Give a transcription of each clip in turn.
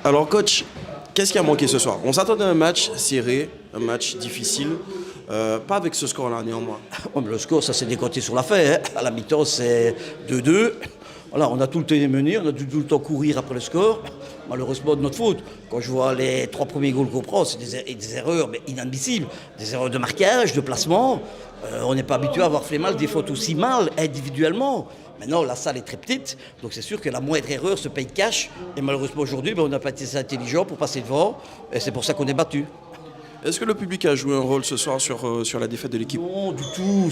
Alors coach, qu'est-ce qui a manqué ce soir? On s'attendait à un match serré, un match difficile, pas avec ce score-là néanmoins. Oh, mais le score, ça s'est décompté sur la fin. Hein. À la mi-temps, c'est 2-2. Voilà, on a tout le temps mené, on a dû tout le temps courir après le score. Malheureusement, de notre faute. Quand je vois les 3 premiers goals qu'on prend, c'est des erreurs mais inadmissibles. Des erreurs de marquage, de placement. On n'est pas habitué à avoir fait mal, des fautes aussi mal individuellement. Maintenant, la salle est très petite, donc c'est sûr que la moindre erreur se paye cash. Et malheureusement, aujourd'hui, on n'a pas été assez intelligent pour passer devant. Et c'est pour ça qu'on est battu. Est-ce que le public a joué un rôle ce soir sur la défaite de l'équipe? Non, du tout.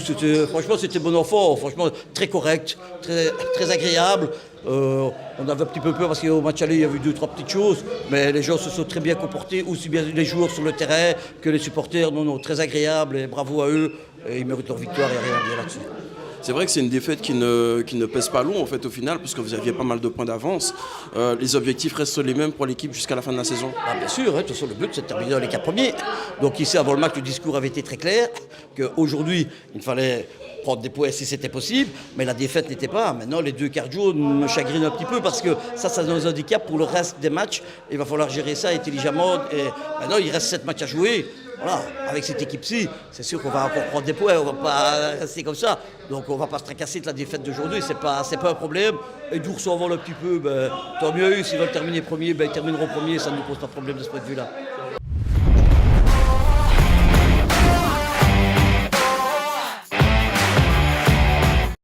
Franchement, c'était bon enfant. Franchement, très correct, très agréable. On avait un petit peu peur parce qu'au match aller, il y avait 2-3 petites choses. Mais les gens se sont très bien comportés, aussi bien les joueurs sur le terrain que les supporters. Non, très agréable et bravo à eux. Et ils méritent leur victoire, il n'y a rien à dire là-dessus. C'est vrai que c'est une défaite qui ne pèse pas lourd en fait au final, puisque vous aviez pas mal de points d'avance. Les objectifs restent les mêmes pour l'équipe jusqu'à la fin de la saison. Ah, bien sûr, hein, de toute façon le but c'est de terminer dans les 4 premiers. Donc ici avant le match le discours avait été très clair, qu'aujourd'hui il fallait prendre des points si c'était possible, mais la défaite n'était pas. Maintenant les 2 cardio me chagrinent un petit peu parce que ça nous handicape pour le reste des matchs. Il va falloir gérer ça intelligemment. Et maintenant il reste 7 matchs à jouer. Voilà, avec cette équipe-ci, c'est sûr qu'on va encore prendre des points, on ne va pas rester comme ça. Donc on ne va pas se tracasser de la défaite d'aujourd'hui, c'est pas un problème. Et d'où s'envole un petit peu, tant mieux, s'ils veulent terminer premier, ils termineront premier, ça ne nous pose pas de problème de ce point de vue-là.